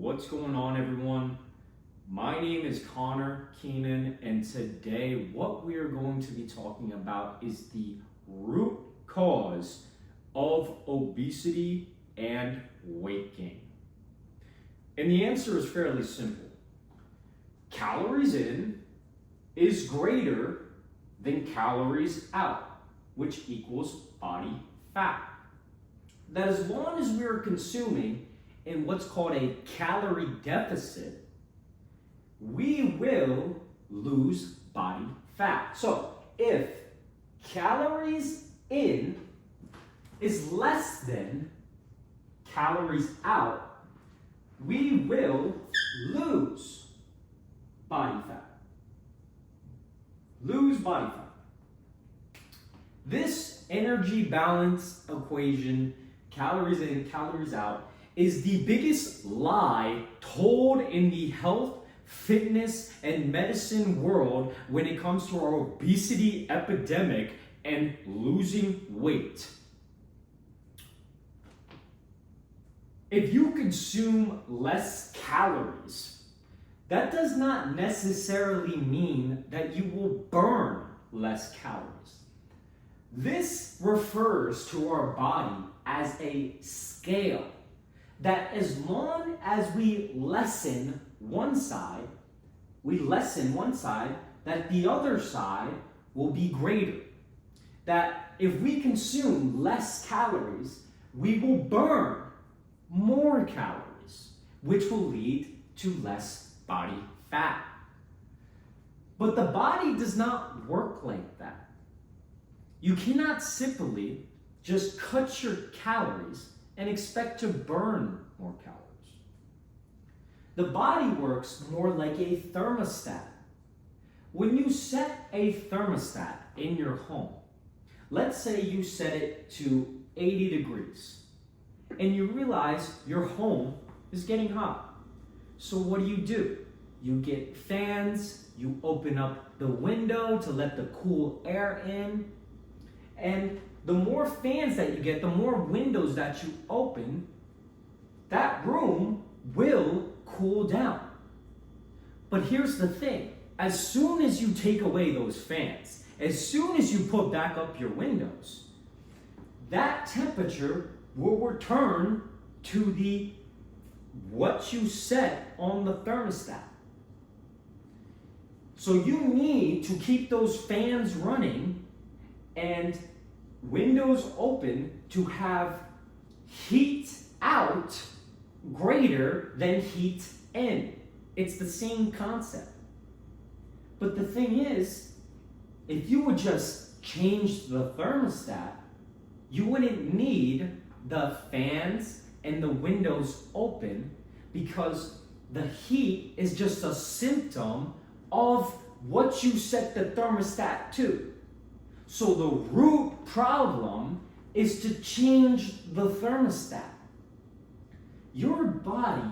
What's going on, everyone? My name is Connor Keenan, and today what we are going to be talking about is the root cause of obesity and weight gain. And the answer is fairly simple. Calories in is greater than calories out, which equals body fat. That as long as we're consuming in what's called a calorie deficit, we will lose body fat. So if calories in is less than calories out, we will lose body fat. Lose body fat. This energy balance equation, calories in, calories out, is the biggest lie told in the health, fitness, and medicine world when it comes to our obesity epidemic and losing weight. If you consume less calories, that does not necessarily mean that you will burn less calories. This refers to our body as a scale, that as long as we lessen one side, that the other side will be greater. That if we consume less calories, we will burn more calories, which will lead to less body fat. But the body does not work like that. You cannot simply just cut your calories and expect to burn more calories. The body works more like a thermostat. When you set a thermostat in your home, let's say you set it to 80 degrees, and you realize your home is getting hot. So what do? You get fans, you open up the window to let the cool air in, and the more fans that you get, the more windows that you open, that room will cool down. But here's the thing, as soon as you take away those fans, as soon as you put back up your windows, that temperature will return to what you set on the thermostat. So you need to keep those fans running and windows open to have heat out greater than heat in. It's the same concept. But the thing is, if you would just change the thermostat, you wouldn't need the fans and the windows open, because the heat is just a symptom of what you set the thermostat to. So the root problem is to change the thermostat. Your body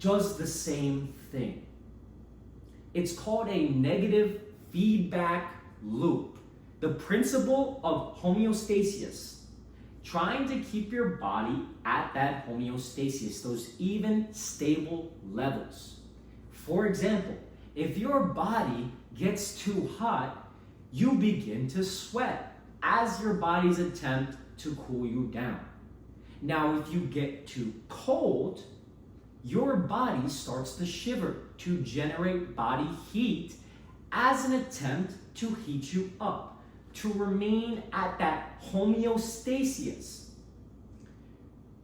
does the same thing. It's called a negative feedback loop. The principle of homeostasis. Trying to keep your body at that homeostasis, those even, stable levels. For example, if your body gets too hot, you begin to sweat as your body's attempt to cool you down. Now, if you get too cold, your body starts to shiver to generate body heat as an attempt to heat you up, to remain at that homeostasis.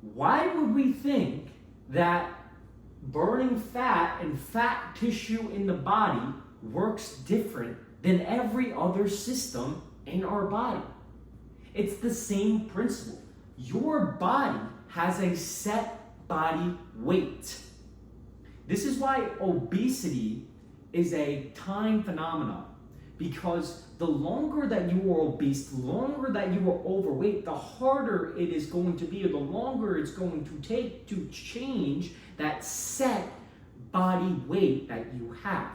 Why would we think that burning fat and fat tissue in the body works different than every other system in our body? It's the same principle. Your body has a set body weight. This is why obesity is a time phenomenon, because the longer that you are obese, the longer that you are overweight, the harder it is going to be, or the longer it's going to take to change that set body weight that you have.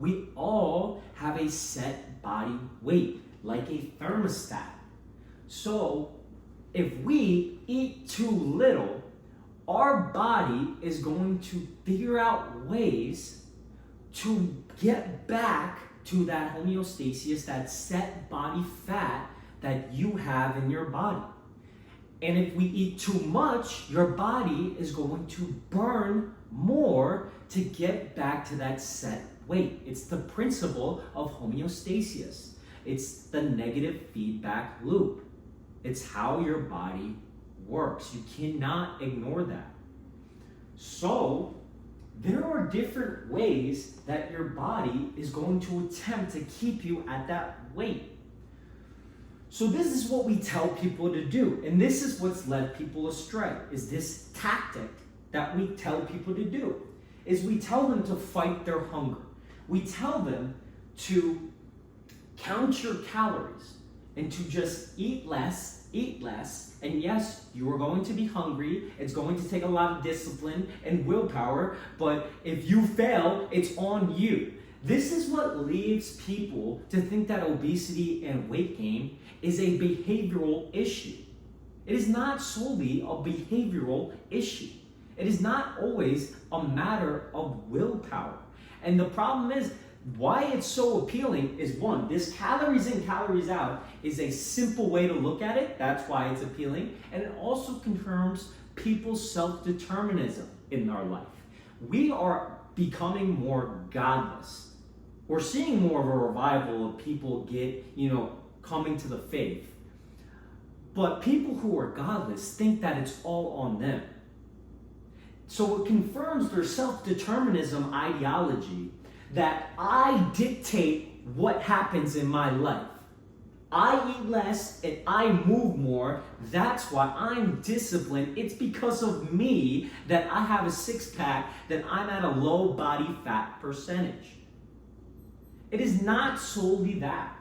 We all have a set body weight, like a thermostat. So if we eat too little, our body is going to figure out ways to get back to that homeostasis, that set body fat that you have in your body. And if we eat too much, your body is going to burn more to get back to that set weight. It's the principle of homeostasis. It's the negative feedback loop. It's how your body works. You cannot ignore that. So, there are different ways that your body is going to attempt to keep you at that weight. So this is what we tell people to do, and this is what's led people astray, is this tactic that we tell people to do, is we tell them to fight their hunger. We tell them to count your calories and to just eat less, and yes, you are going to be hungry. It's going to take a lot of discipline and willpower, but if you fail, it's on you. This is what leads people to think that obesity and weight gain is a behavioral issue. It is not solely a behavioral issue. It is not always a matter of willpower. And the problem is, why it's so appealing is one, this calories in, calories out is a simple way to look at it. That's why it's appealing. And it also confirms people's self-determinism in our life. We are becoming more godless. We're seeing more of a revival of people coming to the faith. But people who are godless think that it's all on them. So it confirms their self-determinism ideology that I dictate what happens in my life. I eat less and I move more. That's why I'm disciplined. It's because of me that I have a six-pack, that I'm at a low body fat percentage. It is not solely that.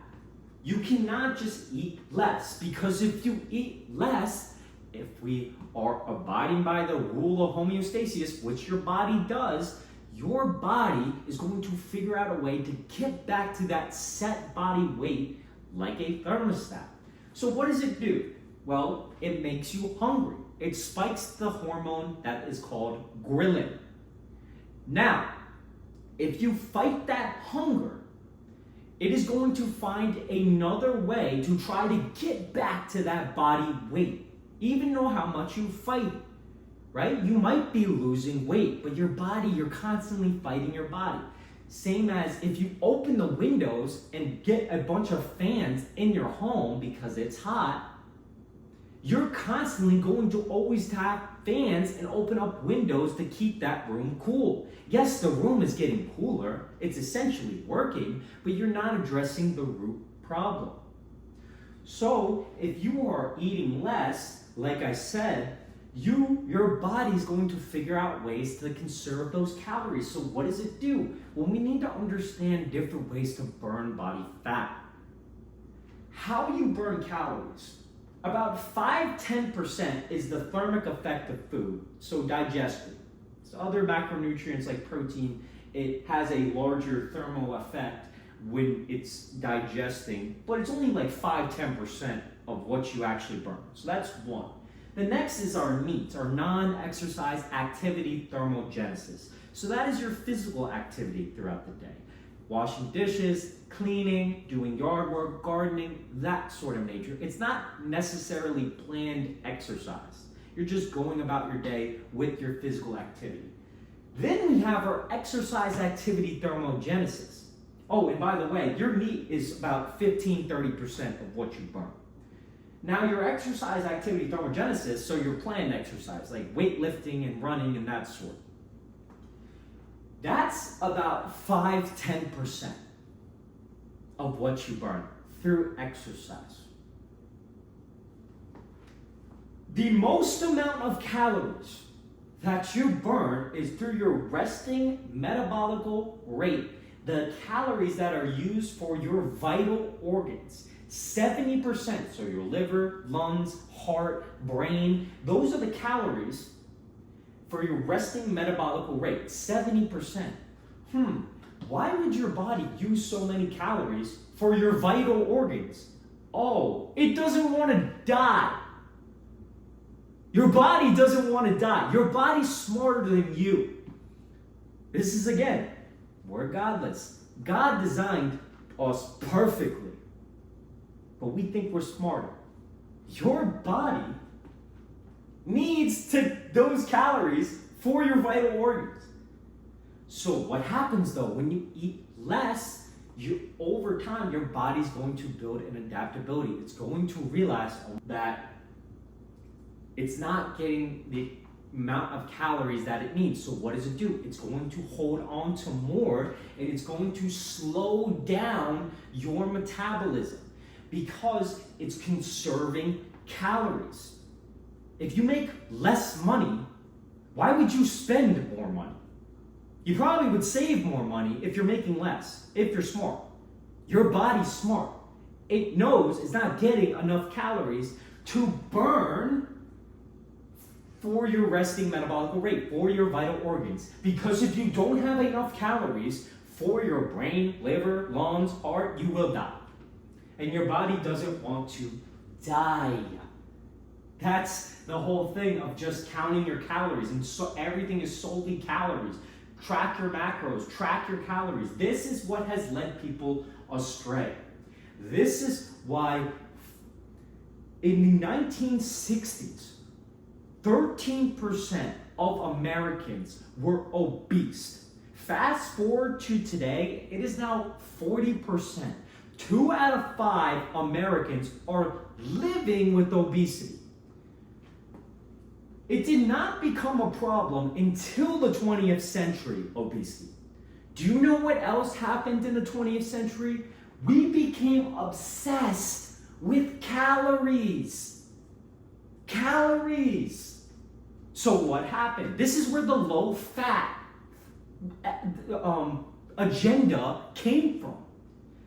You cannot just eat less, because if you eat less, if we are abiding by the rule of homeostasis, which your body does, your body is going to figure out a way to get back to that set body weight like a thermostat. So what does it do? Well, it makes you hungry. It spikes the hormone that is called ghrelin. Now, if you fight that hunger, it is going to find another way to try to get back to that body weight, even though how much you fight, right? You might be losing weight, but your body, you're constantly fighting your body. Same as if you open the windows and get a bunch of fans in your home because it's hot, you're constantly going to always have fans and open up windows to keep that room cool. Yes, the room is getting cooler, it's essentially working, but you're not addressing the root problem. So if you are eating less, like I said, your body's going to figure out ways to conserve those calories. So what does it do? Well, we need to understand different ways to burn body fat. How do you burn calories? About 5-10% is the thermic effect of food, so digestion. So other macronutrients like protein, it has a larger thermal effect when it's digesting, but it's only like 5-10% of what you actually burn. So that's one. The next is our NEAT, our non-exercise activity thermogenesis. So that is your physical activity throughout the day. Washing dishes, cleaning, doing yard work, gardening, that sort of nature. It's not necessarily planned exercise. You're just going about your day with your physical activity. Then we have our exercise activity thermogenesis. Oh, and by the way, your NEAT is about 15-30% of what you burn. Now your exercise activity thermogenesis, so your planned exercise, like weightlifting and running and that sort, that's about 5-10% of what you burn through exercise. The most amount of calories that you burn is through your resting metabolic rate, the calories that are used for your vital organs. 70%, so your liver, lungs, heart, brain, those are the calories for your resting metabolic rate, 70%. Why would your body use so many calories for your vital organs? Oh, it doesn't want to die. Your body doesn't want to die. Your body's smarter than you. This is, again, we're godless. God designed us perfectly, but we think we're smarter. Your body needs those calories for your vital organs. So what happens though, when you eat less, over time, your body's going to build an adaptability. It's going to realize that it's not getting the amount of calories that it needs. So what does it do? It's going to hold on to more, and it's going to slow down your metabolism because it's conserving calories. If you make less money, why would you spend more money? You probably would save more money if you're making less, if you're smart. Your body's smart. It knows it's not getting enough calories to burn for your resting metabolic rate, for your vital organs. Because if you don't have enough calories for your brain, liver, lungs, heart, you will die. And your body doesn't want to die. That's the whole thing of just counting your calories, and so everything is solely calories. Track your macros, track your calories. This is what has led people astray. This is why in the 1960s, 13% of Americans were obese. Fast forward to today, it is now 40%. 2 out of 5 Americans are living with obesity. It did not become a problem until the 20th century, obesity. Do you know what else happened in the 20th century? We became obsessed with calories. Calories. So what happened? This is where the low fat agenda came from.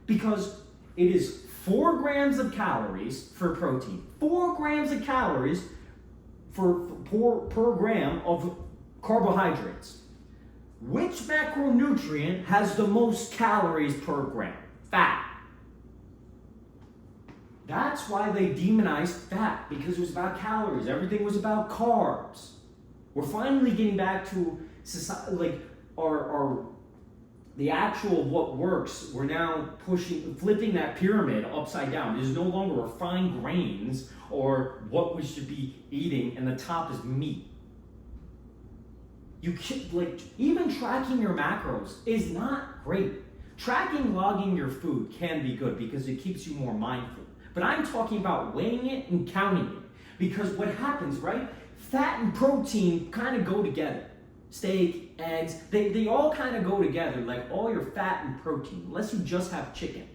Because it is 4 grams of calories for protein. 4 grams of calories per gram of carbohydrates. Which macronutrient has the most calories per gram? Fat. That's why they demonized fat, because it was about calories. Everything was about carbs. We're finally getting back to society, like the actual what works. We're now flipping that pyramid upside down. It is no longer refined grains or what we should be eating, and the top is meat. You can, even tracking your macros is not great. Tracking, logging your food can be good because it keeps you more mindful. But I'm talking about weighing it and counting it. Because what happens, right? Fat and protein kind of go together. Steak, eggs, they all kind of go together, like all your fat and protein, unless you just have chicken.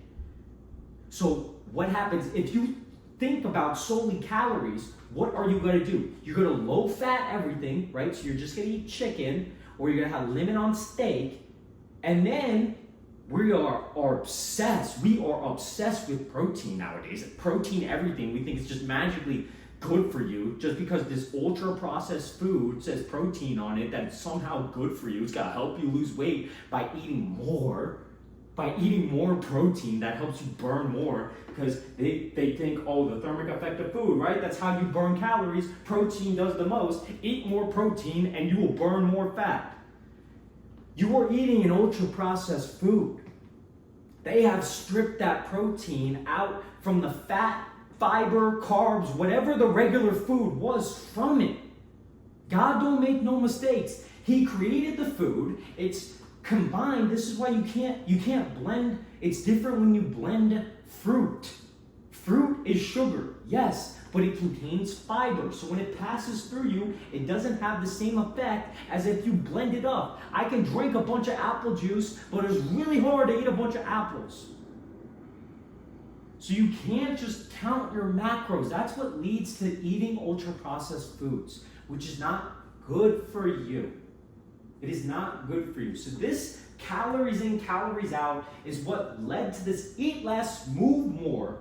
So what happens if you think about solely calories? What are you going to do? You're going to low fat everything, right? So you're just going to eat chicken, or you're going to have a limit on steak, and then we are obsessed. We are obsessed with protein nowadays. Protein everything. We think it's just magically good for you just because this ultra processed food says protein on it, that it's somehow good for you. It's got to help you lose weight by eating more. By eating more protein, that helps you burn more, because they think, oh, the thermic effect of food, right? That's how you burn calories. Protein does the most. Eat more protein and you will burn more fat. You are eating an ultra-processed food. They have stripped that protein out from the fat, fiber, carbs, whatever the regular food was from it. God don't make no mistakes. He created the food. It's combined. This is why you can't blend. It's different when you blend fruit. Fruit is sugar, yes, but it contains fiber. So when it passes through you, it doesn't have the same effect as if you blend it up. I can drink a bunch of apple juice, but it's really hard to eat a bunch of apples. So you can't just count your macros. That's what leads to eating ultra-processed foods, which is not good for you. It is not good for you. So this calories in, calories out is what led to this eat less, move more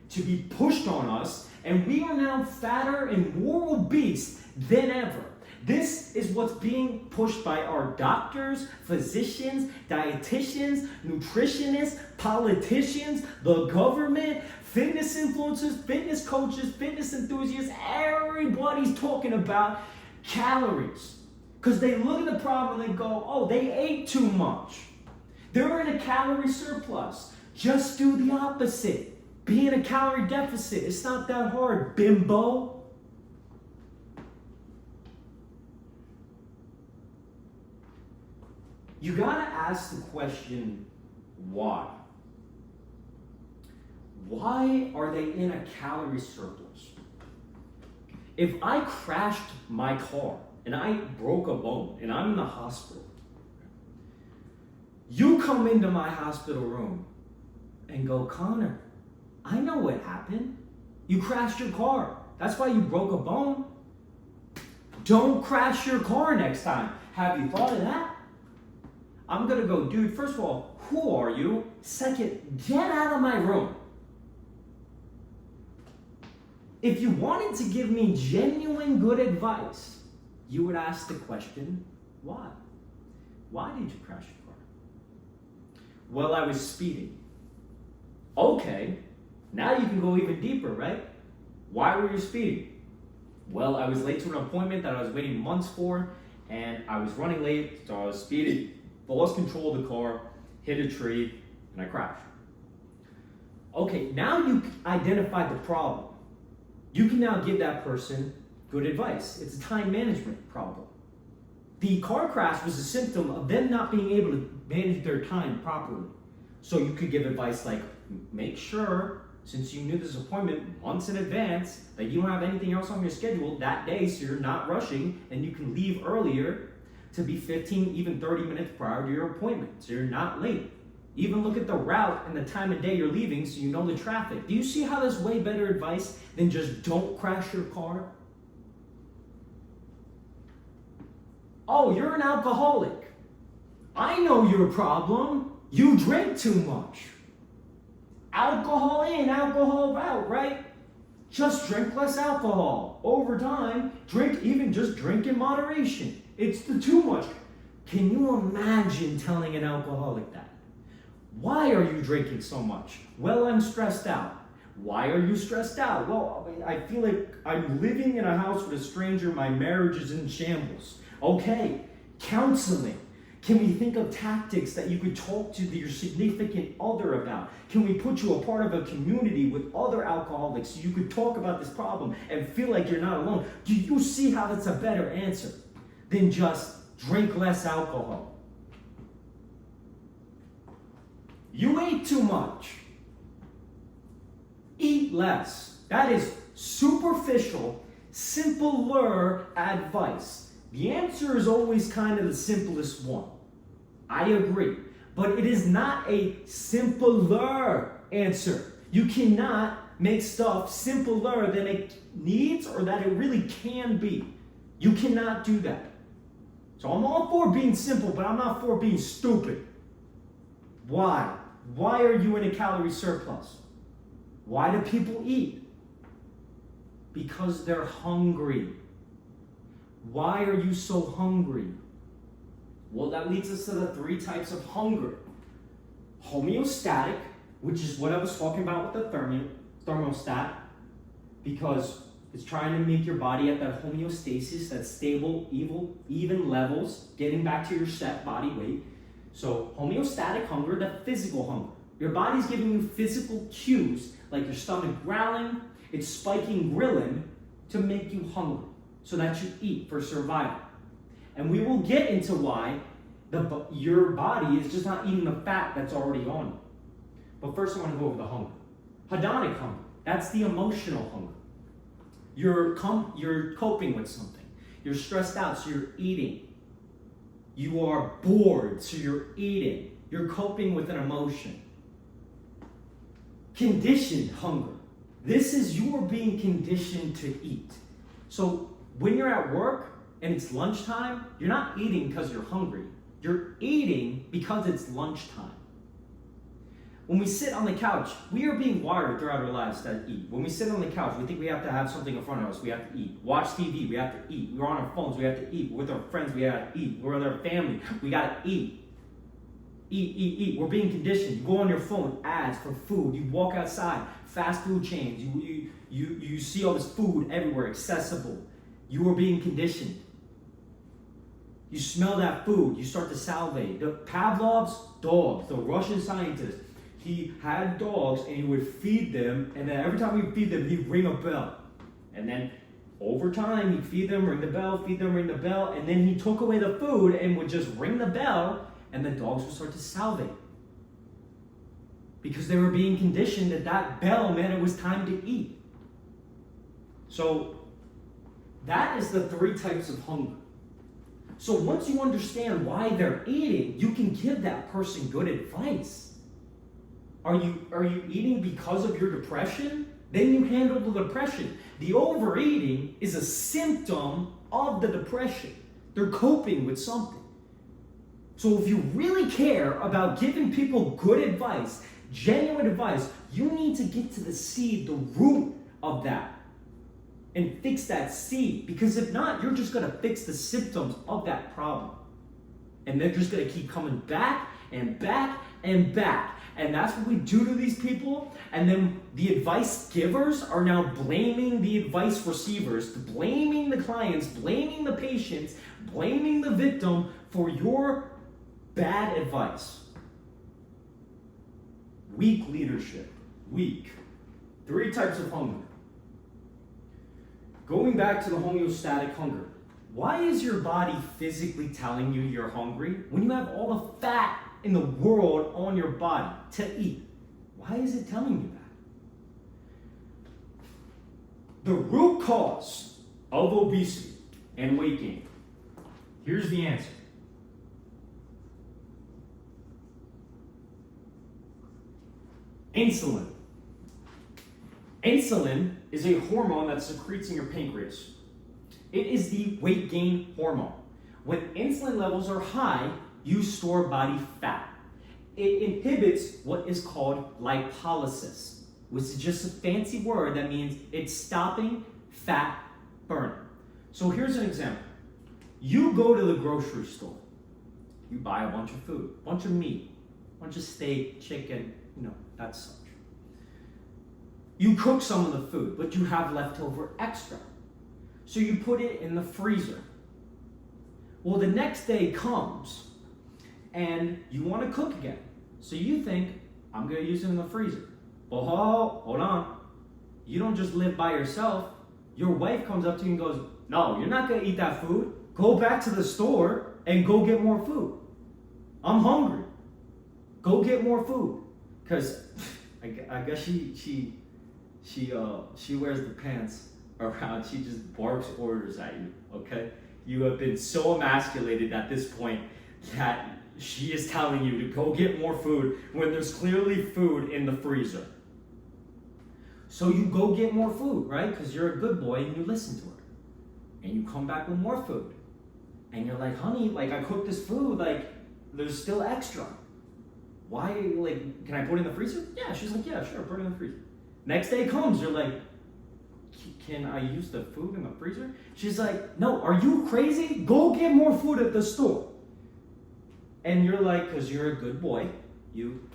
to be pushed on us. And we are now fatter and more obese than ever. This is what's being pushed by our doctors, physicians, dietitians, nutritionists, politicians, the government, fitness influencers, fitness coaches, fitness enthusiasts. Everybody's talking about calories. Because they look at the problem and they go, oh, they ate too much. They're in a calorie surplus. Just do the opposite. Be in a calorie deficit. It's not that hard, bimbo. You gotta ask the question, why? Why are they in a calorie surplus? If I crashed my car and I broke a bone and I'm in the hospital, you come into my hospital room and go, Connor, I know what happened. You crashed your car. That's why you broke a bone. Don't crash your car next time. Have you thought of that? I'm gonna go, dude, first of all, who are you? Second, get out of my room. If you wanted to give me genuine good advice, you would ask the question, why? Why did you crash your car? Well, I was speeding. Okay, now you can go even deeper, right? Why were you speeding? Well, I was late to an appointment that I was waiting months for, and I was running late, so I was speeding. Lost control of the car, hit a tree, and I crashed. Okay, now you identified the problem. You can now give that person good advice. It's a time management problem. The car crash was a symptom of them not being able to manage their time properly. So you could give advice like, make sure, since you knew this appointment months in advance, that you don't have anything else on your schedule that day so you're not rushing and you can leave earlier to be 15, even 30 minutes prior to your appointment, so you're not late. Even look at the route and the time of day you're leaving so you know the traffic. Do you see how that's way better advice than just don't crash your car? Oh, you're an alcoholic. I know your problem. You drink too much. Alcohol in, alcohol out, right? Just drink less alcohol. Over time, just drink in moderation. It's the too much. Can you imagine telling an alcoholic that? Why are you drinking so much? Well, I'm stressed out. Why are you stressed out? Well, I feel like I'm living in a house with a stranger. My marriage is in shambles. Okay, counseling. Can we think of tactics that you could talk to your significant other about? Can we put you a part of a community with other alcoholics so you could talk about this problem and feel like you're not alone? Do you see how that's a better answer than just drink less alcohol? You ate too much. Eat less. That is superficial, simpler advice. The answer is always kind of the simplest one. I agree. But it is not a simpler answer. You cannot make stuff simpler than it needs or that it really can be. You cannot do that. So I'm all for being simple, but I'm not for being stupid. Why? Why are you in a calorie surplus? Why do people eat? Because they're hungry. Why are you so hungry? Well, that leads us to the 3 types of hunger. Homeostatic, which is what I was talking about with the thermostat, because it's trying to make your body at that homeostasis, that stable, even levels, getting back to your set body weight. So homeostatic hunger, the physical hunger. Your body's giving you physical cues, like your stomach growling, it's spiking ghrelin to make you hungry, so that you eat for survival. And we will get into why your body is just not eating the fat that's already on you. But first I want to go over the hunger. Hedonic hunger, that's the emotional hunger. You're coping with something. You're stressed out, so you're eating. You are bored, so you're eating. You're coping with an emotion. Conditioned hunger. This is you are being conditioned to eat. So when you're at work and it's lunchtime, you're not eating because you're hungry. You're eating because it's lunchtime. when we sit on the couch, we are being wired throughout our lives to eat. When we sit on the couch, we think we have to have something in front of us. We have to eat. Watch TV, we have to eat. We're on our phones, we have to eat. We're with our friends, we have to eat. We're with our family, we got to eat. Eat, eat, eat. We're being conditioned. You go on your phone, ads for food. You walk outside, fast food chains. You see all this food everywhere, accessible. You are being conditioned. You smell that food, you start to salivate. The Pavlov's dogs, the Russian scientist, he had dogs and he would feed them, and then every time he'd feed them, he'd ring a bell. And then over time, he'd feed them, ring the bell, feed them, ring the bell, and then he took away the food and would just ring the bell, and the dogs would start to salivate. Because they were being conditioned that that bell meant it was time to eat. So that is the 3 types of hunger. So once you understand why they're eating, you can give that person good advice. Are you eating because of your depression? Then you handle the depression. The overeating is a symptom of the depression. They're coping with something. So if you really care about giving people good advice, genuine advice, you need to get to the seed, the root of that, and fix that seed. Because if not, you're just going to fix the symptoms of that problem. And they're just going to keep coming back and back and back. And that's what we do to these people. And then the advice givers are now blaming the advice receivers, blaming the clients, blaming the patients, blaming the victim for your bad advice. Weak leadership. Weak. 3 types of hunger. Going back to the homeostatic hunger. Why is your body physically telling you you're hungry when you have all the fat in the world on your body to eat? Why is it telling you that? The root cause of obesity and weight gain. Here's the answer. Insulin. Insulin is a hormone that secretes in your pancreas. It is the weight gain hormone. When insulin levels are high, you store body fat. It inhibits what is called lipolysis, which is just a fancy word that means it's stopping fat burning. So here's an example. You go to the grocery store. You buy a bunch of food, a bunch of meat, a bunch of steak, chicken, that such. You cook some of the food, but you have leftover extra. So you put it in the freezer. Well, the next day comes and you want to cook again. So you think, I'm going to use it in the freezer. Well, hold on. You don't just live by yourself. Your wife comes up to you and goes, no, you're not going to eat that food. Go back to the store and go get more food. I'm hungry. Go get more food. Because I guess she wears the pants around. She just barks orders at you, okay? You have been so emasculated at this point that she is telling you to go get more food when there's clearly food in the freezer. So you go get more food, right? Because you're a good boy and you listen to her. And you come back with more food. And you're like, honey, I cooked this food, there's still extra. Why, can I put it in the freezer? Yeah, she's like, yeah, sure, put it in the freezer. Next day comes, you're like, can I use the food in the freezer? She's like, no, are you crazy? Go get more food at the store. And you're like, because you're a good boy, you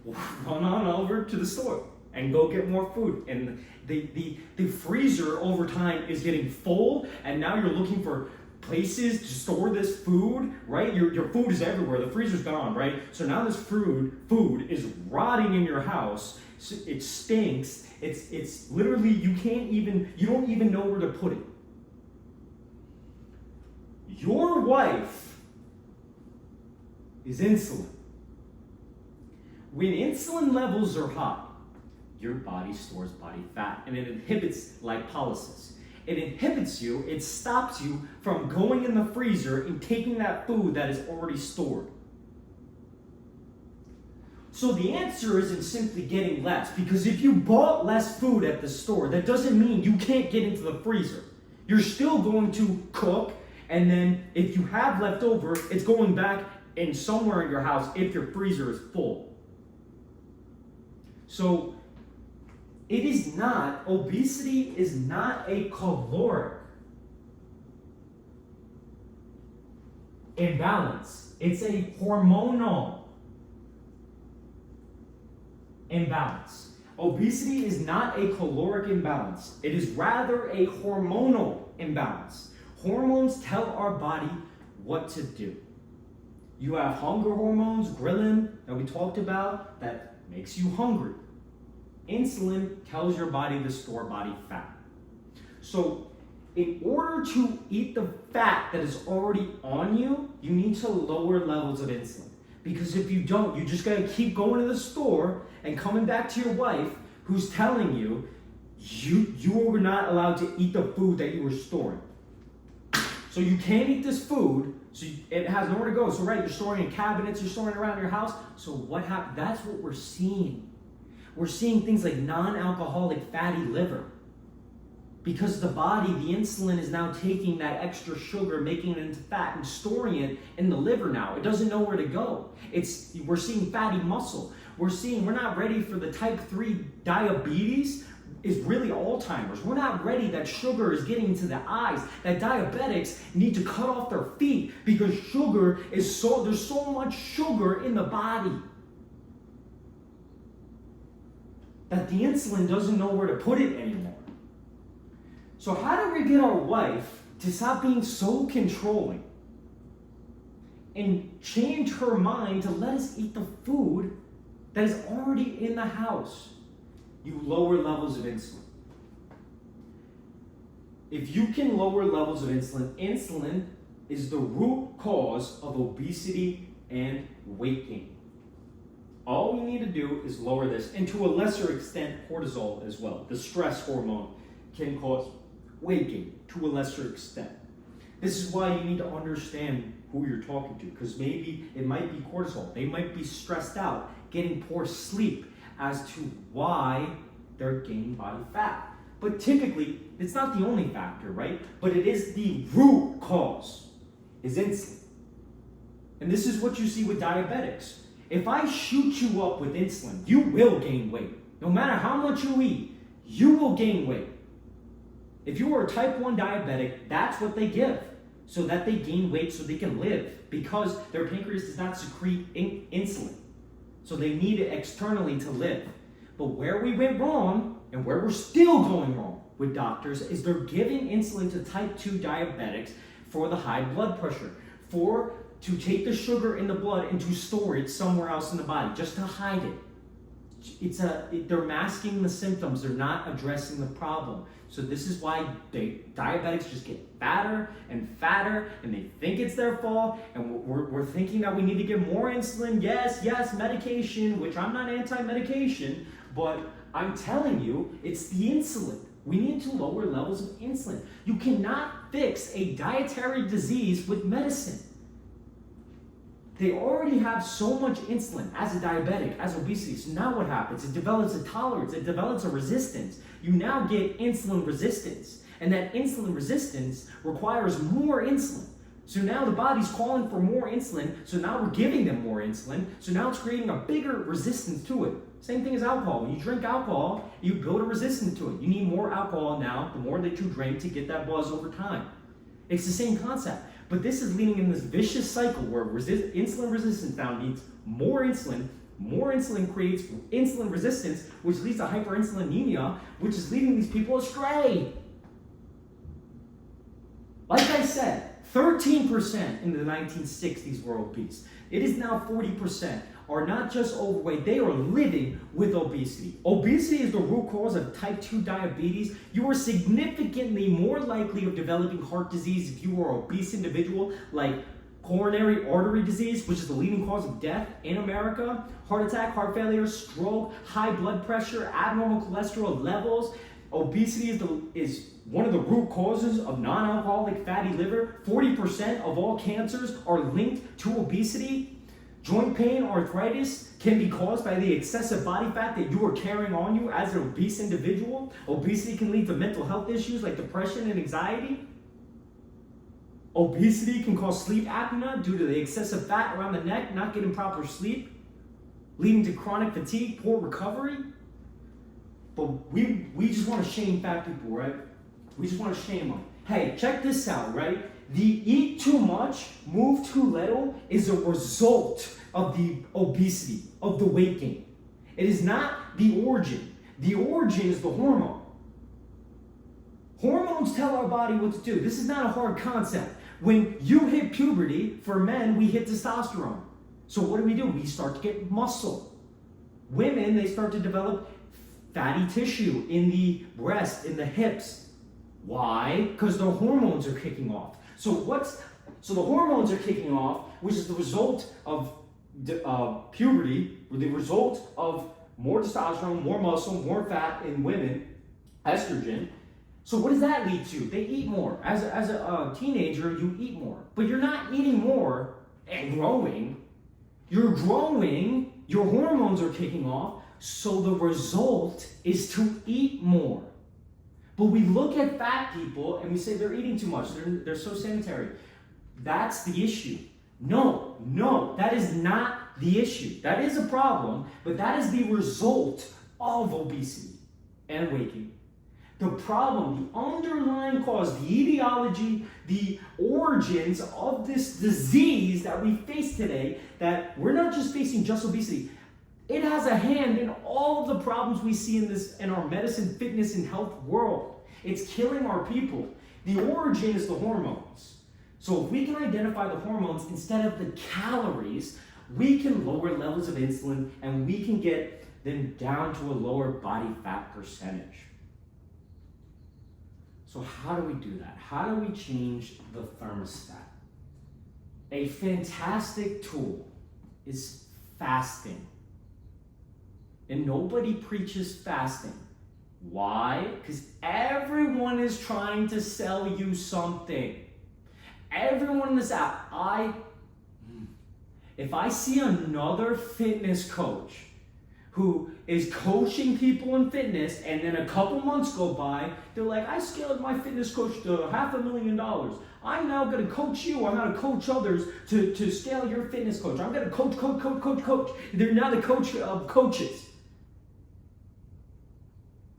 run on over to the store and go get more food. And the freezer over time is getting full, and now you're looking for places to store this food, right? Your food is everywhere. The freezer's gone, right? So now this food is rotting in your house. It stinks. It's literally, you don't even know where to put it. Your wife is insulin. When insulin levels are high, your body stores body fat, and it inhibits lipolysis. It inhibits you, it stops you from going in the freezer and taking that food that is already stored. So the answer isn't simply getting less, because if you bought less food at the store, that doesn't mean you can't get into the freezer. You're still going to cook, and then if you have leftover, it's going back in somewhere in your house if your freezer is full. So obesity is not a caloric imbalance. It's a hormonal imbalance. Obesity is not a caloric imbalance. It is rather a hormonal imbalance. Hormones tell our body what to do. You have hunger hormones, ghrelin, that we talked about, that makes you hungry. Insulin tells your body to store body fat. So in order to eat the fat that is already on you, you need to lower levels of insulin. Because if you don't, you just gotta keep going to the store and coming back to your wife who's telling you you were not allowed to eat the food that you were storing. So you can't eat this food, so it has nowhere to go. So right, you're storing in cabinets, you're storing around your house. So what happened? That's what we're seeing. We're seeing things like non-alcoholic fatty liver. Because the body, the insulin is now taking that extra sugar, making it into fat and storing it in the liver now. It doesn't know where to go. We're seeing fatty muscle. We're not ready for the type 3 diabetes. Is really Alzheimer's. We're not ready that sugar is getting to the eyes, that diabetics need to cut off their feet because there's so much sugar in the body that the insulin doesn't know where to put it anymore. So how do we get our wife to stop being so controlling and change her mind to let us eat the food that is already in the house? You lower levels of insulin. If you can lower levels of insulin, insulin is the root cause of obesity and weight gain. All we need to do is lower this, and to a lesser extent, cortisol as well. The stress hormone can cause weight gain to a lesser extent. This is why you need to understand who you're talking to, because maybe it might be cortisol. They might be stressed out, getting poor sleep, as to why they're gaining body fat. But typically, it's not the only factor, right? But it is the root cause, is insulin. And this is what you see with diabetics. If I shoot you up with insulin, you will gain weight. No matter how much you eat, you will gain weight. If you are a type 1 diabetic, that's what they give, so that they gain weight so they can live, because their pancreas does not secrete insulin. So they need it externally to live. But where we went wrong, and where we're still going wrong with doctors, is they're giving insulin to type 2 diabetics for the high blood pressure, to take the sugar in the blood and to store it somewhere else in the body, just to hide it. They're masking the symptoms. They're not addressing the problem. So this is why diabetics just get fatter, and they think it's their fault, and we're thinking that we need to give more insulin. Yes, medication, which I'm not anti-medication, but I'm telling you, it's the insulin. We need to lower levels of insulin. You cannot fix a dietary disease with medicine. They already have so much insulin as a diabetic, as obesity. So now what happens? It develops a tolerance. It develops a resistance. You now get insulin resistance. And that insulin resistance requires more insulin. So now the body's calling for more insulin. So now we're giving them more insulin. So now it's creating a bigger resistance to it. Same thing as alcohol. When you drink alcohol, you build a resistance to it. You need more alcohol now, the more that you drink, to get that buzz over time. It's the same concept. But this is leading in this vicious cycle where insulin resistance now needs more insulin. More insulin creates insulin resistance, which leads to hyperinsulinemia, which is leading these people astray. Like I said, 13% in the 1960s were obese. It is now 40% are not just overweight, they are living with obesity. Obesity is the root cause of type 2 diabetes. You are significantly more likely of developing heart disease if you are an obese individual, like coronary artery disease, which is the leading cause of death in America, heart attack, heart failure, stroke, high blood pressure, abnormal cholesterol levels. Obesity is one of the root causes of non-alcoholic fatty liver. 40% of all cancers are linked to obesity. Joint pain, arthritis can be caused by the excessive body fat that you are carrying on you as an obese individual. Obesity can lead to mental health issues like depression and anxiety. Obesity can cause sleep apnea due to the excessive fat around the neck, not getting proper sleep, leading to chronic fatigue, poor recovery. But we just want to shame fat people, right? We just want to shame them. Hey, check this out, right? The eat too much, move too little is a result of the obesity, of the weight gain. It is not the origin. The origin is the hormone. Hormones tell our body what to do. This is not a hard concept. When you hit puberty, for men, we hit testosterone. So what do? We start to get muscle. Women, they start to develop fatty tissue in the breast, in the hips. Why? Because the hormones are kicking off. So the hormones are kicking off, which is the result of puberty, or the result of more testosterone, more muscle, more fat in women, estrogen. So what does that lead to? They eat more. As a teenager, you eat more. But you're not eating more and growing. You're growing, your hormones are kicking off, so the result is to eat more. But we look at fat people and we say they're eating too much, they're so sedentary. That's the issue. No, that is not the issue. That is a problem, but that is the result of obesity and weight gain. The problem, the underlying cause, the etiology, the origins of this disease that we face today, that we're not just facing just obesity. It has a hand in all of the problems we see in our medicine, fitness, and health world. It's killing our people. The origin is the hormones. So if we can identify the hormones instead of the calories, we can lower levels of insulin and we can get them down to a lower body fat percentage. So how do we do that? How do we change the thermostat? A fantastic tool is fasting. And nobody preaches fasting. Why? Because everyone is trying to sell you something. Everyone in this app, if I see another fitness coach who is coaching people in fitness and then a couple months go by, they're like, I scaled my fitness coach to $500,000. I'm now going to coach you. I'm going to coach others to scale your fitness coach. I'm going to coach. They're now the coach of coaches.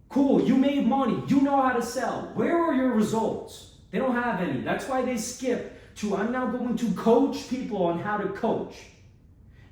Cool, you made money. You know how to sell. Where are your results? They don't have any. That's why they skip to, I'm now going to coach people on how to coach.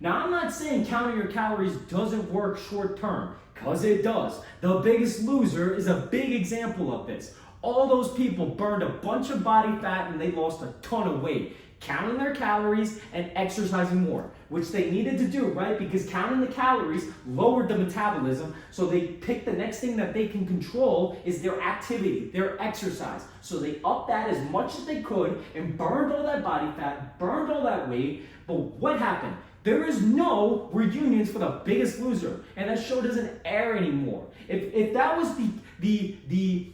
Now, I'm not saying counting your calories doesn't work short term, because it does. The Biggest Loser is a big example of this. All those people burned a bunch of body fat and they lost a ton of weight, counting their calories and exercising more, which they needed to do, right? Because counting the calories lowered the metabolism, so they picked the next thing that they can control is their activity, their exercise. So they upped that as much as they could and burned all that body fat, burned all that weight. But what happened? There is no reunions for The Biggest Loser, and that show doesn't air anymore. If that was the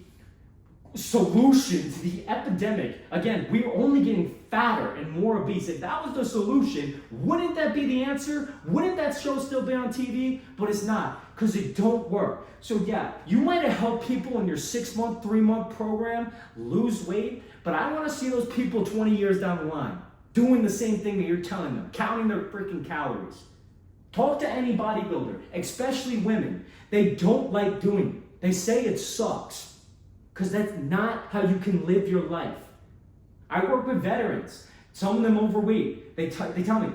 solution to the epidemic, again, we're only getting fatter and more obese. If that was the solution, wouldn't that be the answer? Wouldn't that show still be on TV? But it's not, because it don't work. So yeah, you might have helped people in your 6-month, 3-month program lose weight, but I want to see those people 20 years down the line doing the same thing that you're telling them, counting their freaking calories. Talk to any bodybuilder, especially women. They don't like doing it. They say it sucks, because that's not how you can live your life. I work with veterans, some of them overweight. They tell me,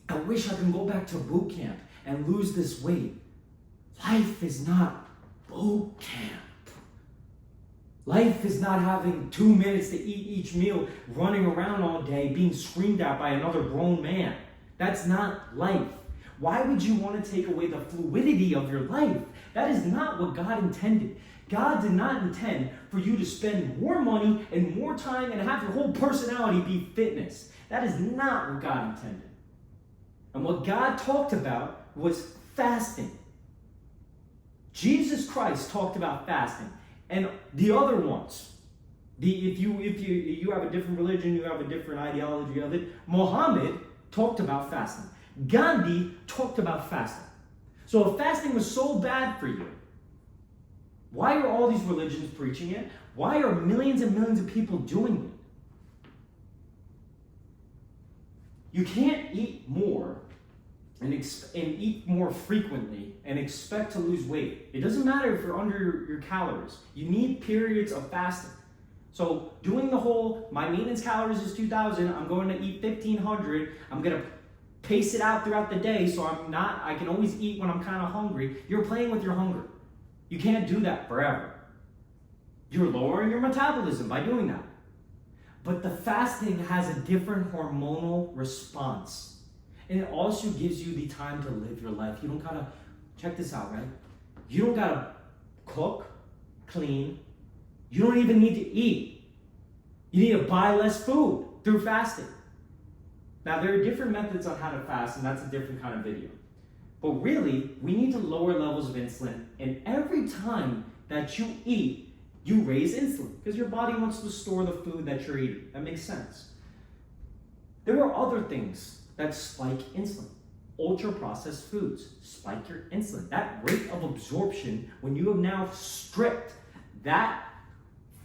I wish I can go back to boot camp and lose this weight. Life is not boot camp. Life is not having 2 minutes to eat each meal, running around all day, being screamed at by another grown man. That's not life. Why would you want to take away the fluidity of your life? That is not what God intended. God did not intend for you to spend more money and more time and have your whole personality be fitness. That is not what God intended. And what God talked about was fasting. Jesus Christ talked about fasting. And the other ones, if you have a different religion, you have a different ideology of it, Muhammad talked about fasting. Gandhi talked about fasting. So if fasting was so bad for you, why are all these religions preaching it? Why are millions and millions of people doing it? You can't eat more and eat more frequently and expect to lose weight. It doesn't matter if you're under your calories. You need periods of fasting. So doing the whole, my maintenance calories is 2,000, I'm going to eat 1,500, I'm going to pace it out throughout the day so I can always eat when I'm kind of hungry. You're playing with your hunger. You can't do that forever. You're lowering your metabolism by doing that. But the fasting has a different hormonal response. And it also gives you the time to live your life. You don't gotta, check this out, right? You don't gotta cook, clean. You don't even need to eat. You need to buy less food through fasting. Now, there are different methods on how to fast, and that's a different kind of video. But really, we need to lower levels of insulin, and every time that you eat, you raise insulin, because your body wants to store the food that you're eating. That makes sense. There are other things that spike insulin. Ultra-processed foods spike your insulin. That rate of absorption, when you have now stripped that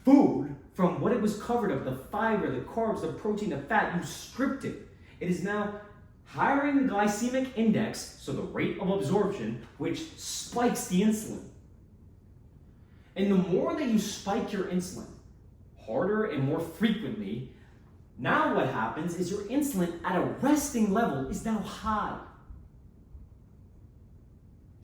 food from what it was covered of, the fiber, the carbs, the protein, the fat, you stripped it. It is now higher in the glycemic index, so the rate of absorption, which spikes the insulin. And the more that you spike your insulin, harder and more frequently, now what happens is your insulin at a resting level is now high.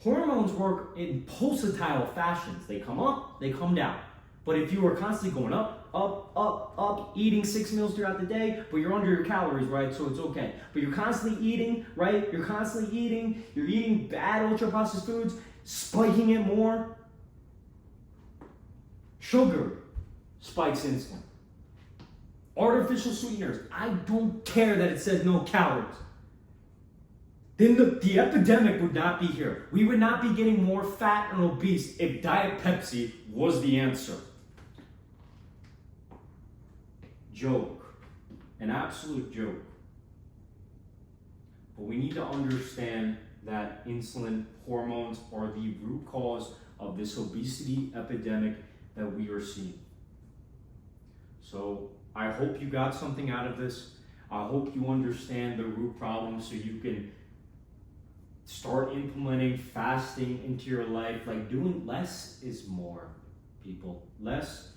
Hormones work in pulsatile fashions. They come up, they come down. But if you are constantly going up, up, up, up, eating 6 meals throughout the day, but you're under your calories, right? So it's okay. But you're constantly eating, right? You're constantly eating. You're eating bad ultra-processed foods, spiking it more. Sugar spikes insulin. Artificial sweeteners. I don't care that it says no calories. Then the epidemic would not be here. We would not be getting more fat and obese if Diet Pepsi was the answer. Joke. An absolute joke. But we need to understand that insulin hormones are the root cause of this obesity epidemic that we are seeing. So I hope you got something out of this. I hope you understand the root problem so you can start implementing fasting into your life. Like, doing less is more, people. Less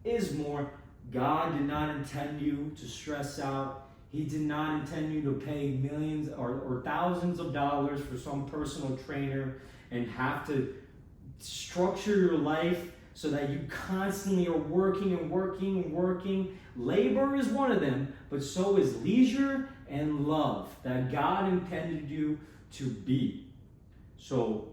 is more. God did not intend you to stress out. He did not intend you to pay millions or thousands of dollars for some personal trainer and have to structure your life so that you constantly are working and working and working. Labor is one of them, but so is leisure and love that God intended you to be. So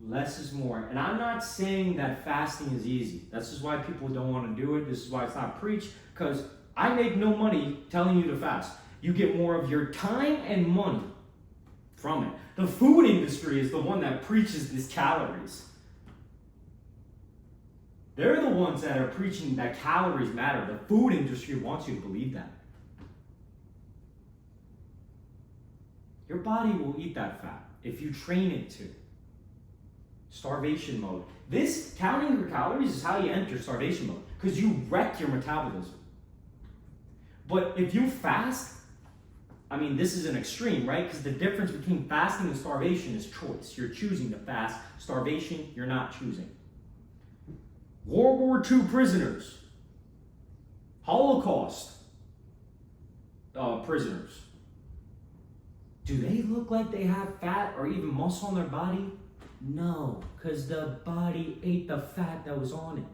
less is more. And I'm not saying that fasting is easy. This is why people don't want to do it. This is why it's not preached, because I make no money telling you to fast. You get more of your time and money from it. The food industry is the one that preaches these calories. They're the ones that are preaching that calories matter. The food industry wants you to believe that. Your body will eat that fat if you train it to. Starvation mode. This, counting your calories, is how you enter starvation mode, because you wreck your metabolism. But if you fast, I mean, this is an extreme, right? Because the difference between fasting and starvation is choice. You're choosing to fast. Starvation, you're not choosing. World War II prisoners, Holocaust prisoners, do they look like they have fat or even muscle on their body? No, because the body ate the fat that was on it.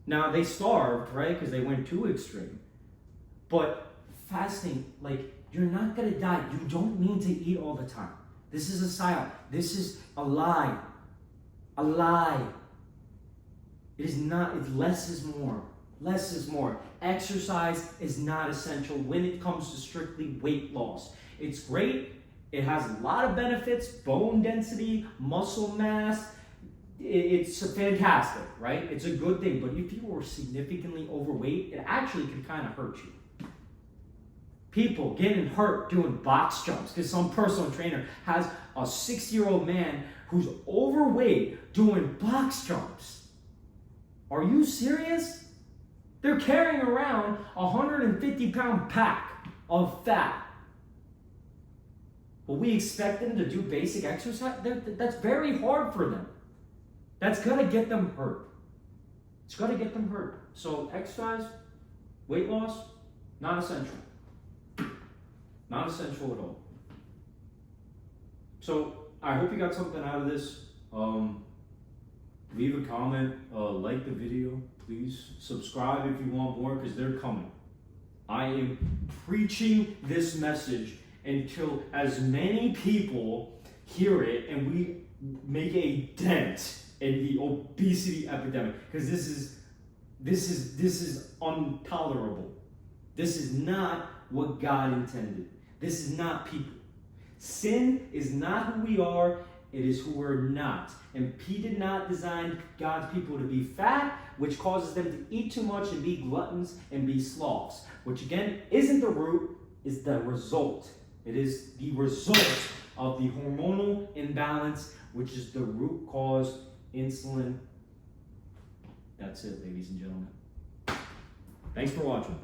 Now, they starved, right, because they went too extreme. But fasting, like, you're not going to die. You don't need to eat all the time. This is a psyop. This is a lie. A lie. It is not, it's less is more. Less is more. Exercise is not essential when it comes to strictly weight loss. It's great. It has a lot of benefits, bone density, muscle mass. It's fantastic, right? It's a good thing. But if you are significantly overweight, it actually can kind of hurt you. People getting hurt doing box jumps because some personal trainer has a 60-year-old man who's overweight doing box jumps. Are you serious? They're carrying around a 150-pound pack of fat. but we expect them to do basic exercise. That's very hard for them. That's gonna get them hurt. It's gonna get them hurt. So exercise, weight loss, not essential. Not essential at all. So I hope you got something out of this. Leave a comment, like the video, please. Subscribe if you want more, because they're coming. I am preaching this message until as many people hear it and we make a dent in the obesity epidemic, because this is intolerable. This is not what God intended. This is not people. Sin is not who we are, it is who we're not. And He did not design God's people to be fat, which causes them to eat too much and be gluttons and be sloths. Which again isn't the root, is the result. It is the result of the hormonal imbalance, which is the root cause, insulin. That's it, ladies and gentlemen. Thanks for watching.